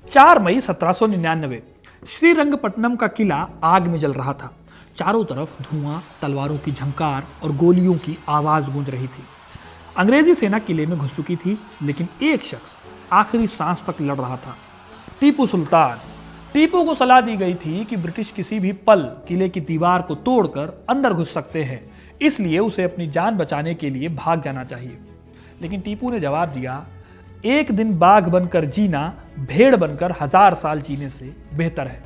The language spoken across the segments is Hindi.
4 मई 1799 श्रीरंगपट्टनम का किला आग में जल रहा था। चारों तरफ धुआं, तलवारों की झंकार और गोलियों की आवाज गूंज रही थी। अंग्रेजी सेना किले में घुस चुकी थी, लेकिन एक शख्स आखिरी सांस तक लड़ रहा था, टीपू सुल्तान। टीपू को सलाह दी गई थी कि ब्रिटिश किसी भी पल किले की दीवार को तोड़कर अंदर घुस सकते हैं, इसलिए उसे अपनी जान बचाने के लिए भाग जाना चाहिए। लेकिन टीपू ने जवाब दिया, एक दिन बाघ बनकर जीना भेड़ बनकर 1000 साल जीने से बेहतर है।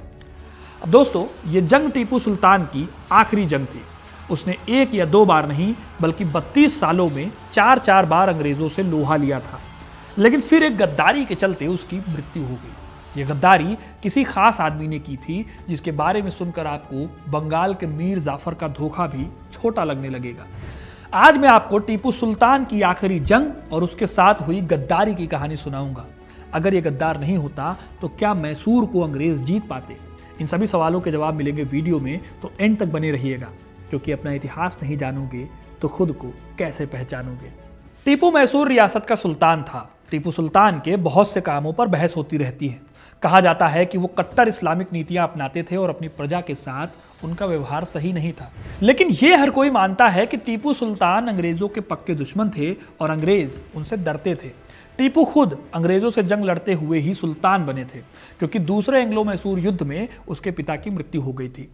अब दोस्तों, ये जंग टीपू सुल्तान की आखिरी जंग थी। उसने एक या दो बार नहीं बल्कि 32 सालों में 4-4 बार अंग्रेजों से लोहा लिया था। लेकिन फिर एक गद्दारी के चलते उसकी मृत्यु हो गई। यह गद्दारी किसी खास आदमी ने की थी, जिसके बारे में सुनकर आपको बंगाल के मीर जाफर का धोखा भी छोटा लगने लगेगा। आज मैं आपको टीपू सुल्तान की आखिरी जंग और उसके साथ हुई गद्दारी की कहानी सुनाऊंगा। अगर यह गद्दार नहीं होता तो क्या मैसूर को अंग्रेज जीत पाते? इन सभी सवालों के जवाब मिलेंगे वीडियो में, तो एंड तक बने रहिएगा, क्योंकि अपना इतिहास नहीं जानोगे तो खुद को कैसे पहचानोगे। टीपू मैसूर रियासत का सुल्तान था। टीपू सुल्तान के बहुत से कामों पर बहस होती रहती है। कहा जाता है कि वो कट्टर इस्लामिक नीतियां अपनाते थे और अपनी प्रजा के साथ उनका व्यवहार सही नहीं था। लेकिन ये हर कोई मानता है कि टीपू सुल्तान अंग्रेजों के पक्के दुश्मन थे और अंग्रेज उनसे डरते थे। टीपू खुद अंग्रेजों से जंग लड़ते हुए ही सुल्तान बने थे, क्योंकि दूसरे एंग्लो मैसूर युद्ध में उसके पिता की मृत्यु हो गई थी।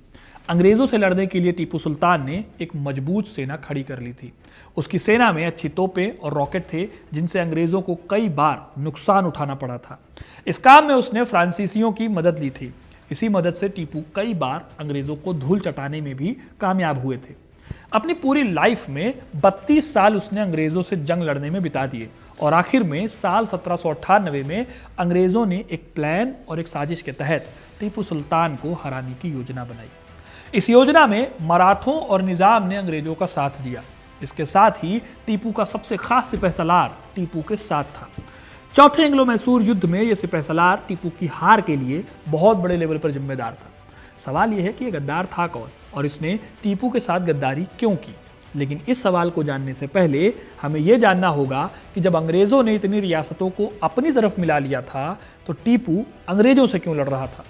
अंग्रेजों से लड़ने के लिए टीपू सुल्तान ने एक मजबूत सेना खड़ी कर ली थी। उसकी सेना में अच्छी तोपें और रॉकेट थे, जिनसे अंग्रेजों को कई बार नुकसान उठाना पड़ा था। इस काम में उसने फ्रांसीसियों की मदद ली थी। इसी मदद से टीपू कई बार अंग्रेजों को धूल चटाने में भी कामयाब हुए थे। अपनी पूरी लाइफ में 32 साल उसने अंग्रेजों से जंग लड़ने में बिता दिए और आखिर में साल 1798 में अंग्रेजों ने एक प्लान और एक साजिश के तहत टीपू सुल्तान को हराने की योजना बनाई। इस योजना में मराठों और निजाम ने अंग्रेजों का साथ दिया। इसके साथ ही टीपू का सबसे खास सिपहसालार टीपू के साथ था। चौथे एंग्लो मैसूर युद्ध में यह सिपहसालार टीपू की हार के लिए बहुत बड़े लेवल पर जिम्मेदार था। सवाल यह है कि यह गद्दार था कौन और इसने टीपू के साथ गद्दारी क्यों की? लेकिन इस सवाल को जानने से पहले हमें यह जानना होगा कि जब अंग्रेजों ने इतनी रियासतों को अपनी तरफ मिला लिया था, तो टीपू अंग्रेजों से क्यों लड़ रहा था?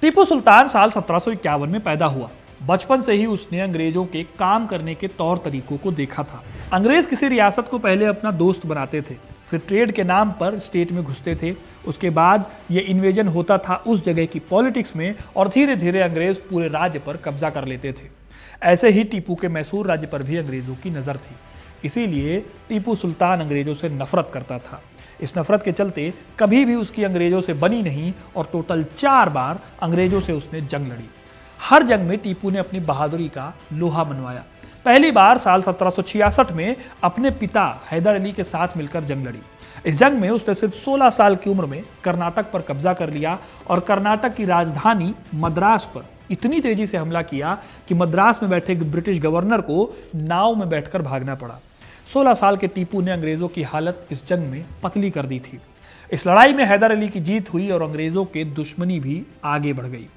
टीपू सुल्तान साल 1751 में पैदा हुआ। बचपन से ही उसने अंग्रेजों के काम करने के तौर तरीकों को देखा था। अंग्रेज किसी रियासत को पहले अपना दोस्त बनाते थे, फिर ट्रेड के नाम पर स्टेट में घुसते थे। उसके बाद ये इन्वेजन होता था उस जगह की पॉलिटिक्स में और धीरे धीरे अंग्रेज पूरे राज्य पर कब्जा कर लेते थे। ऐसे ही टीपू के मैसूर राज्य पर भी अंग्रेजों की नज़र थी। इसीलिए टीपू सुल्तान अंग्रेजों से नफरत करता था। इस नफरत के चलते कभी भी उसकी अंग्रेजों से बनी नहीं और टोटल 4 बार अंग्रेजों से उसने जंग लड़ी। हर जंग में टीपू ने अपनी बहादुरी का लोहा मनवाया। पहली बार साल 1766 में अपने पिता हैदर अली के साथ मिलकर जंग लड़ी। इस जंग में उसने सिर्फ 16 साल की उम्र में कर्नाटक पर कब्जा कर लिया और कर्नाटक की राजधानी मद्रास पर इतनी तेजी से हमला किया कि मद्रास में बैठे ब्रिटिश गवर्नर को नाव में बैठकर भागना पड़ा। 16 साल के टीपू ने अंग्रेजों की हालत इस जंग में पतली कर दी थी। इस लड़ाई में हैदर अली की जीत हुई और अंग्रेजों के दुश्मनी भी आगे बढ़ गई।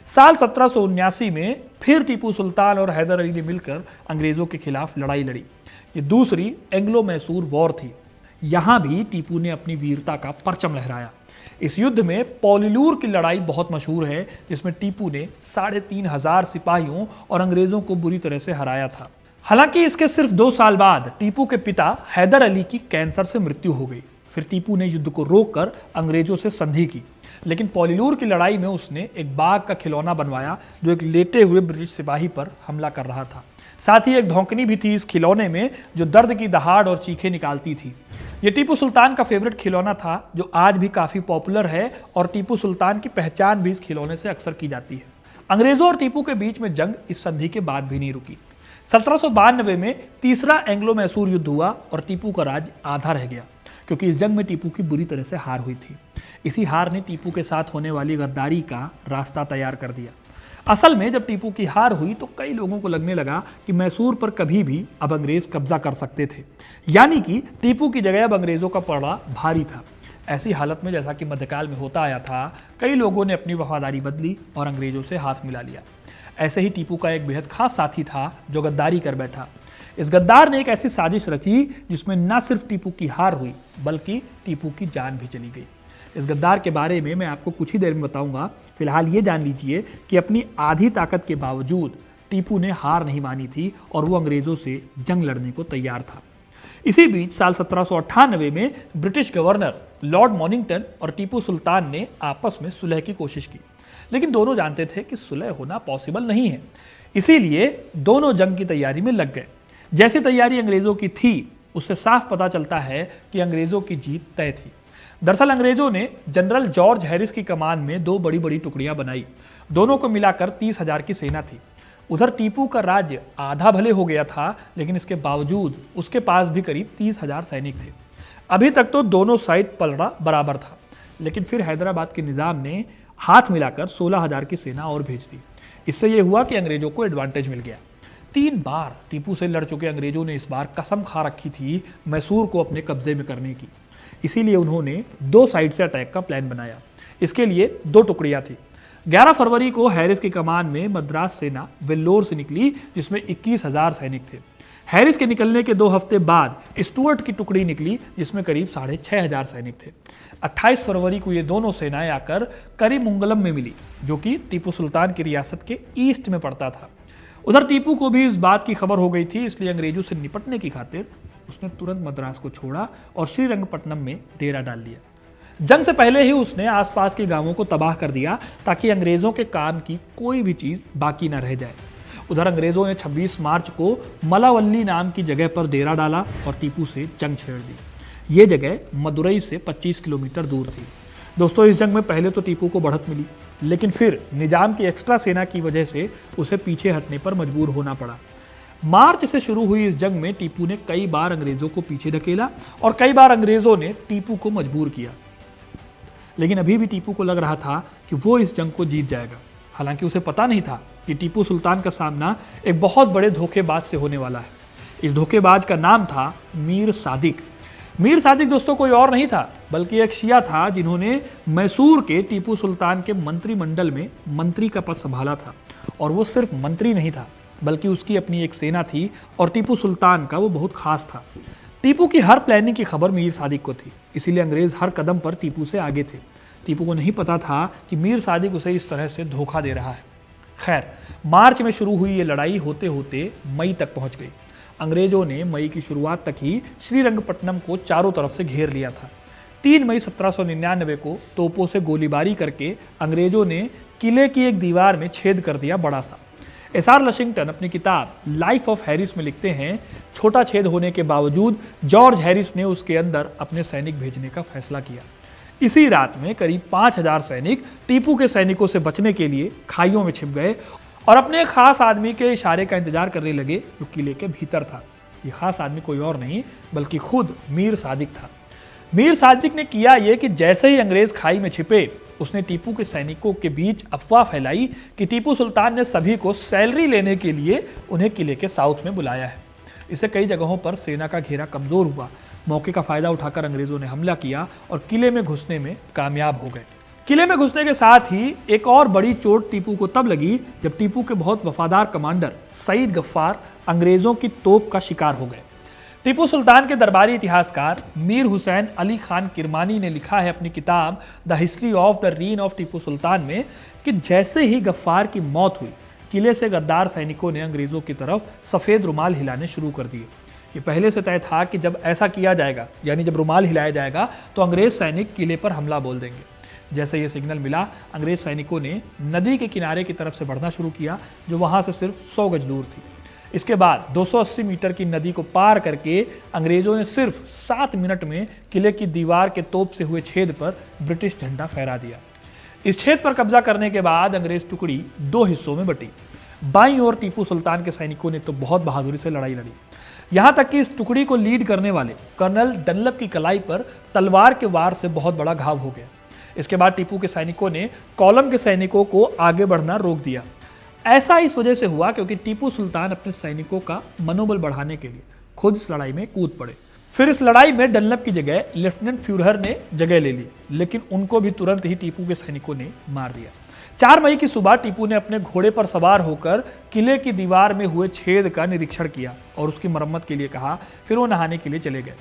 साल 1779 में फिर टीपू सुल्तान और हैदर अली ने मिलकर अंग्रेजों के खिलाफ लड़ाई लड़ी। ये दूसरी एंग्लो मैसूर वॉर थी। यहां भी टीपू ने अपनी वीरता का परचम लहराया। इस युद्ध में पोलिलूर की लड़ाई बहुत मशहूर है, जिसमें टीपू ने 3500 सिपाहियों और अंग्रेजों को बुरी तरह से हराया था। हालांकि इसके सिर्फ 2 साल बाद टीपू के पिता हैदर अली की कैंसर से मृत्यु हो गई। फिर टीपू ने युद्ध को रोककर अंग्रेजों से संधि की, लेकिन पोलिलूर की लड़ाई में उसने एक बाघ का खिलौना बनवाया जो एक लेटे हुए ब्रिटिश सिपाही पर हमला कर रहा था। साथ ही एक धौंकनी भी थी इस खिलौने में जो दर्द की दहाड़ और चीखें निकालती थी। ये टीपू सुल्तान का फेवरेट खिलौना था, जो आज भी काफी पॉपुलर है और टीपू सुल्तान की पहचान भी इस खिलौने से अक्सर की जाती है। अंग्रेजों और टीपू के बीच में जंग इस संधि के बाद भी नहीं रुकी। 1792 में तीसरा एंग्लो मैसूर युद्ध हुआ और टीपू का राज आधा रह गया, क्योंकि इस जंग में टीपू की बुरी तरह से हार हुई थी। इसी हार ने टीपू के साथ होने वाली गद्दारी का रास्ता तैयार कर दिया। असल में जब टीपू की हार हुई तो कई लोगों को लगने लगा कि मैसूर पर कभी भी अब अंग्रेज कब्जा कर सकते थे, यानी कि टीपू की जगह अब अंग्रेजों का पलड़ा भारी था। ऐसी हालत में, जैसा कि मध्यकाल में होता आया था, कई लोगों ने अपनी वफादारी बदली और अंग्रेजों से हाथ मिला लिया। ऐसे ही टीपू का एक बेहद खास साथी था जो गद्दारी कर बैठा। इस गद्दार ने एक ऐसी साजिश रची जिसमें न सिर्फ टीपू की हार हुई बल्कि टीपू की जान भी चली गई। इस गद्दार के बारे में मैं आपको कुछ ही देर में बताऊंगा। फिलहाल ये जान लीजिए कि अपनी आधी ताकत के बावजूद टीपू ने हार नहीं मानी थी और वो अंग्रेजों से जंग लड़ने को तैयार था। इसी बीच साल 1798 में ब्रिटिश गवर्नर लॉर्ड मॉनिंगटन और टीपू सुल्तान ने आपस में सुलह की कोशिश की, लेकिन दोनों जानते थे कि सुलह होना पॉसिबल नहीं है। इसीलिए दोनों जंग की तैयारी में लग गए। जैसी तैयारी अंग्रेजों की थी उससे साफ पता चलता है कि अंग्रेजों की जीत तय थी। दरअसल अंग्रेजों ने जनरल जॉर्ज हैरिस की कमान में दो बड़ी बड़ी टुकड़ियां बनाई। दोनों को मिलाकर 30,000 की सेना थी। उधर टीपू का राज्य आधा भले हो गया था, लेकिन इसके बावजूद उसके पास भी करीब 30,000 सैनिक थे। अभी तक तो दोनों साइड पलड़ा बराबर था, लेकिन फिर हैदराबाद के निजाम ने हाथ मिलाकर 16,000 की सेना और भेज दी। इससे यह हुआ कि अंग्रेजों को एडवांटेज मिल गया। 3 बार टीपू से लड़ चुके अंग्रेजों ने इस बार कसम खा रखी थी मैसूर को अपने कब्जे में करने की। इसीलिए उन्होंने 2 साइड से अटैक का प्लान बनाया। इसके लिए 2 टुकड़ियां थी। 11 फरवरी को हैरिस की कमान में मद्रास सेना वेल्लोर से निकली, जिसमें 21,000 सैनिक थे। हैरिस के निकलने के 2 हफ्ते बाद स्टुअर्ट की टुकड़ी निकली, जिसमें करीब 6,500 सैनिक थे। 28 फरवरी को ये दोनों सेनाएं आकर करीमुंगलम में मिली, जो कि टीपू सुल्तान की रियासत के ईस्ट में पड़ता था। उधर टीपू को भी इस बात की खबर हो गई थी, इसलिए अंग्रेजों से निपटने की खातिर उसने तुरंत मद्रास को छोड़ा और श्रीरंगपट्टनम में डेरा डाल लिया। जंग से पहले ही उसने आसपास के गांवों को तबाह कर दिया, ताकि अंग्रेजों के काम की कोई भी चीज बाकी न रह जाए। उधर अंग्रेजों ने 26 मार्च को मलावल्ली नाम की जगह पर डेरा डाला और टीपू से जंग छेड़ दी। ये जगह मदुरई से 25 किलोमीटर दूर थी। दोस्तों, इस जंग में पहले तो टीपू को बढ़त मिली, लेकिन फिर निजाम की एक्स्ट्रा सेना की वजह से उसे पीछे हटने पर मजबूर होना पड़ा। मार्च से शुरू हुई इस जंग में टीपू ने कई बार अंग्रेजों को पीछे ढकेला और कई बार अंग्रेजों ने टीपू को मजबूर किया, लेकिन अभी भी टीपू को लग रहा था कि वो इस जंग को जीत जाएगा। हालांकि उसे पता नहीं था कि टीपू सुल्तान का सामना एक बहुत बड़े धोखेबाज से होने वाला है। इस धोखेबाज का नाम था मीर सादिक। मीर सादिक दोस्तों कोई और नहीं था, बल्कि एक शिया था जिन्होंने मैसूर के टीपू सुल्तान के मंत्रिमंडल में मंत्री का पद संभाला था। और वो सिर्फ मंत्री नहीं था, बल्कि उसकी अपनी एक सेना थी और टीपू सुल्तान का वो बहुत खास था। टीपू की हर प्लानिंग की खबर मीर सादिक को थी, इसीलिए अंग्रेज हर कदम पर टीपू से आगे थे। टीपू को नहीं पता था कि मीर सादिक उसे इस तरह से धोखा दे रहा है। खैर, मार्च में शुरू हुई ये लड़ाई होते होते मई तक पहुंच गई। अंग्रेजों ने मई की शुरुआत तक ही श्रीरंगपट्टनम को चारों तरफ से घेर लिया था। 3 मई 1799 को तोपों से गोलीबारी करके अंग्रेजों ने किले की एक दीवार में छेद कर दिया बड़ा सा। एसआर लशिंगटन अपनी किताब लाइफ ऑफ हैरिस में लिखते हैं, छोटा छेद होने के बावजूद जॉर्ज हैरिस ने उसके अंदर अपने सैनिक भेजने का फैसला किया। इसी रात में करीब 5,000 सैनिक टीपू के सैनिकों से बचने के लिए खाइयों में छिप गए और अपने एक खास आदमी के इशारे का इंतजार करने लगे, जो किले के भीतर था। ये खास आदमी कोई और नहीं बल्कि खुद मीर सादिक था। मीर सादिक ने किया ये कि जैसे ही अंग्रेज खाई में छिपे, उसने टीपू के सैनिकों के बीच अफवाह फैलाई कि टीपू सुल्तान ने सभी को सैलरी लेने के लिए उन्हें किले के साउथ में बुलाया है। इससे कई जगहों पर सेना का घेरा कमजोर हुआ। मौके का फायदा उठाकर अंग्रेजों ने हमला किया और किले में घुसने में कामयाब हो गए। किले में घुसने के साथ ही एक और बड़ी चोट टीपू को तब लगी जब टीपू के बहुत वफादार कमांडर सईद गफ्फार अंग्रेजों की तोप का शिकार हो गए। टीपू सुल्तान के दरबारी इतिहासकार मीर हुसैन अली खान किरमानी ने लिखा है अपनी किताब the history of the reign of Tipu Sultan में कि जैसे ही गफ्फार की मौत हुई, किले से गद्दार सैनिकों ने अंग्रेजों की तरफ सफेद रुमाल हिलाने शुरू कर दिए। ये पहले से तय था कि जब ऐसा किया जाएगा, यानी जब रुमाल हिलाया जाएगा, तो अंग्रेज सैनिक किले पर हमला बोल देंगे। जैसे ये सिग्नल मिला, अंग्रेज सैनिकों ने नदी के किनारे की तरफ से बढ़ना शुरू किया, जो वहां से सिर्फ 100 गज दूर थी। इसके बाद 280 मीटर की नदी को पार करके अंग्रेजों ने सिर्फ 7 मिनट में किले की दीवार के तोप से हुए छेद पर ब्रिटिश झंडा फहरा दिया। इस छेद पर कब्जा करने के बाद अंग्रेज टुकड़ी 2 हिस्सों में बटी। बाईं ओर टीपू सुल्तान के सैनिकों ने तो बहुत बहादुरी से लड़ाई लड़ी। यहां तक कि इस टुकड़ी को लीड करने वाले कर्नल डनलप की कलाई पर तलवार के वार से बहुत बड़ा घाव हो गया। इसके बाद टीपू के सैनिकों ने कॉलम के सैनिकों को आगे बढ़ना रोक दिया। ऐसा इस वजह से हुआ क्योंकि टीपू सुल्तान अपने सैनिकों का मनोबल बढ़ाने के लिए खुद इस लड़ाई में कूद पड़े। फिर इस लड़ाई में डनलप की जगह लेफ्टिनेंट फ्यूरर ने जगह ले ली, लेकिन उनको भी तुरंत ही टीपू के सैनिकों ने मार दिया। 4 मई की सुबह टीपू ने अपने घोड़े पर सवार होकर किले की दीवार में हुए छेद का निरीक्षण किया और उसकी मरम्मत के लिए कहा। फिर वो नहाने के लिए चले गए।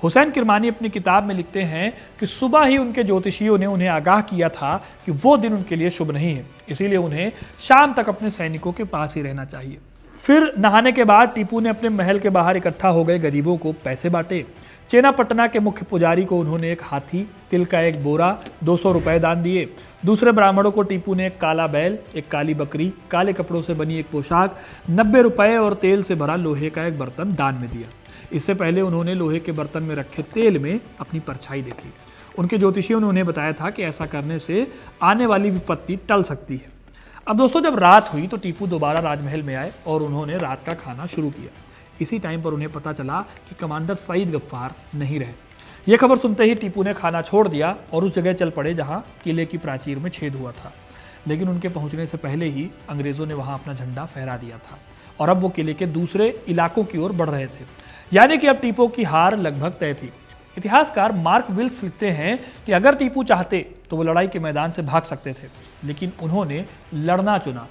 हुसैन किरमानी अपनी किताब में लिखते हैं कि सुबह ही उनके ज्योतिषियों ने उन्हें आगाह किया था कि वो दिन उनके लिए शुभ नहीं है, इसीलिए उन्हें शाम तक अपने सैनिकों के पास ही रहना चाहिए। फिर नहाने के बाद टीपू ने अपने महल के बाहर इकट्ठा हो गए गरीबों को पैसे बांटे। चेनापटना के मुख्य पुजारी को उन्होंने एक हाथी, तिल का एक बोरा, 200 रुपए दान दिए। दूसरे ब्राह्मणों को टीपू ने एक काला बैल, एक काली बकरी, काले कपड़ों से बनी एक पोशाक, 90 रुपए और तेल से भरा लोहे का एक बर्तन दान में दिया। इससे पहले उन्होंने लोहे के बर्तन में रखे तेल में अपनी परछाई देखी। उनके ज्योतिषियों ने उन्हें बताया था कि ऐसा करने से आने वाली विपत्ति टल सकती है। अब दोस्तों, जब रात हुई तो टीपू दोबारा राजमहल में आए और उन्होंने रात का खाना शुरू किया। इसी टाइम पर उन्हें पता चला कि कमांडर सईद गफ्फार नहीं रहे। यह खबर सुनते ही टीपू ने खाना छोड़ दिया और उस जगह चल पड़े जहां किले की प्राचीर में छेद हुआ था। लेकिन उनके पहुंचने से पहले ही अंग्रेजों ने वहां अपना झंडा फहरा दिया था और अब वो किले के दूसरे इलाकों की ओर बढ़ रहे थे। यानी कि अब टीपू की हार लगभग तय थी। इतिहासकार मार्क विल्स लिखते हैं कि अगर टीपू चाहते तो वो लड़ाई के मैदान से भाग सकते थे, लेकिन उन्होंने लड़ना चुना।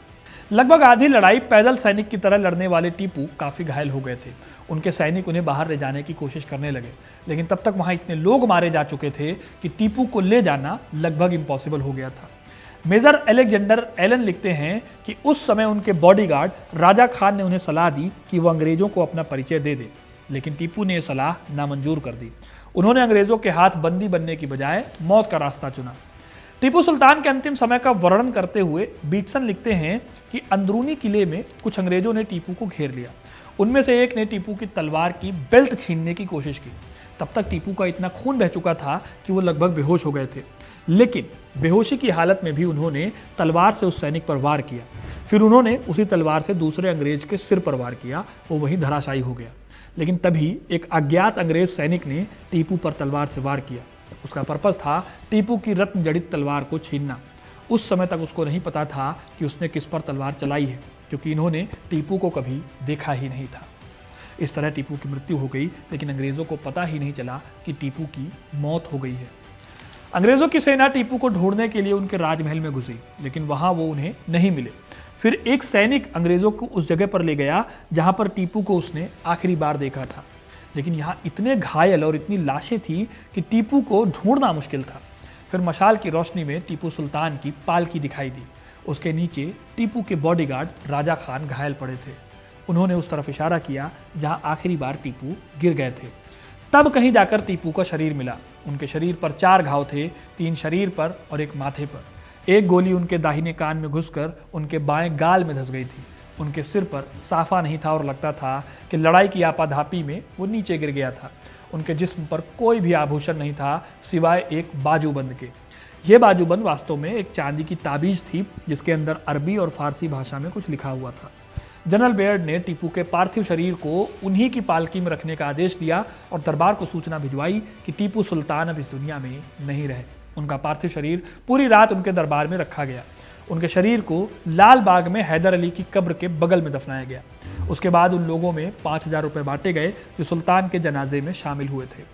लगभग आधी लड़ाई पैदल सैनिक की तरह लड़ने वाले टीपू काफी घायल हो गए थे। उनके सैनिक उन्हें बाहर ले जाने की कोशिश करने लगे, लेकिन तब तक वहां इतने लोग मारे जा चुके थे कि टीपू को ले जाना लगभग इम्पॉसिबल हो गया था। मेजर अलेक्जेंडर एलन लिखते हैं कि उस समय उनके बॉडीगार्ड राजा खान ने उन्हें सलाह दी कि वो अंग्रेजों को अपना परिचय दे दे, लेकिन टीपू ने यह सलाह नामंजूर कर दी। उन्होंने अंग्रेजों के हाथ बंदी बनने की बजाय मौत का रास्ता चुना। टीपू सुल्तान के अंतिम समय का वर्णन करते हुए बीटसन लिखते हैं कि अंदरूनी किले में कुछ अंग्रेजों ने टीपू को घेर लिया। उनमें से एक ने टीपू की तलवार की बेल्ट छीनने की कोशिश की। तब तक टीपू का इतना खून बह चुका था कि वो लगभग बेहोश हो गए थे, लेकिन बेहोशी की हालत में भी उन्होंने तलवार से उस सैनिक पर वार किया। फिर उन्होंने उसी तलवार से दूसरे अंग्रेज के सिर पर वार किया, वो वहीं धराशायी हो गया। लेकिन तभी एक अज्ञात अंग्रेज सैनिक ने टीपू पर तलवार से वार किया। उसका पर्पस था टीपू की रत्न जड़ित तलवार को छीनना। उस समय तक उसको नहीं पता था कि उसने किस पर तलवार चलाई है, क्योंकि इन्होंने टीपू को कभी देखा ही नहीं था। इस तरह टीपू की मृत्यु हो गई, लेकिन अंग्रेजों को पता ही नहीं चला कि टीपू की मौत हो गई है। अंग्रेजों की सेना टीपू को ढूंढने के लिए उनके राजमहल में घुसी, लेकिन वहां वो उन्हें नहीं मिले। फिर एक सैनिक अंग्रेजों को उस जगह पर ले गया जहां पर टीपू को उसने आखिरी बार देखा था, लेकिन यहाँ इतने घायल और इतनी लाशें थी कि टीपू को ढूंढना मुश्किल था। फिर मशाल की रोशनी में टीपू सुल्तान की पालकी दिखाई दी। उसके नीचे टीपू के बॉडीगार्ड राजा खान घायल पड़े थे। उन्होंने उस तरफ इशारा किया जहां आखिरी बार टीपू गिर गए थे। तब कहीं जाकर टीपू का शरीर मिला। उनके शरीर पर 4 घाव थे, 3 शरीर पर और 1 माथे पर। एक गोली उनके दाहिने कान में घुसकर उनके बाएं गाल में धंस गई थी। उनके सिर पर साफा नहीं था और लगता था कि लड़ाई की आपाधापी में वो नीचे गिर गया था। उनके जिस्म पर कोई भी आभूषण नहीं था सिवाय एक बाजूबंद के। यह बाजूबंद वास्तव में एक चांदी की ताबीज थी जिसके अंदर अरबी और फारसी भाषा में कुछ लिखा हुआ था। जनरल बेयर्ड ने टीपू के पार्थिव शरीर को उन्हीं की पालकी में रखने का आदेश दिया और दरबार को सूचना भिजवाई कि टीपू सुल्तान अब इस दुनिया में नहीं रहे। उनका पार्थिव शरीर पूरी रात उनके दरबार में रखा गया। उनके शरीर को लाल बाग में हैदर अली की कब्र के बगल में दफनाया गया। उसके बाद उन लोगों में 5000 रुपए बांटे गए जो सुल्तान के जनाजे में शामिल हुए थे।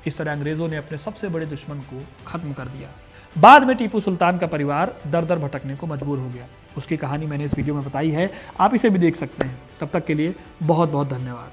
इस तरह अंग्रेजों ने अपने सबसे बड़े दुश्मन को खत्म कर दिया। बाद में टीपू सुल्तान का परिवार दर दर भटकने को मजबूर हो गया। उसकी कहानी मैंने इस वीडियो में बताई है, आप इसे भी देख सकते हैं। तब तक के लिए बहुत बहुत धन्यवाद।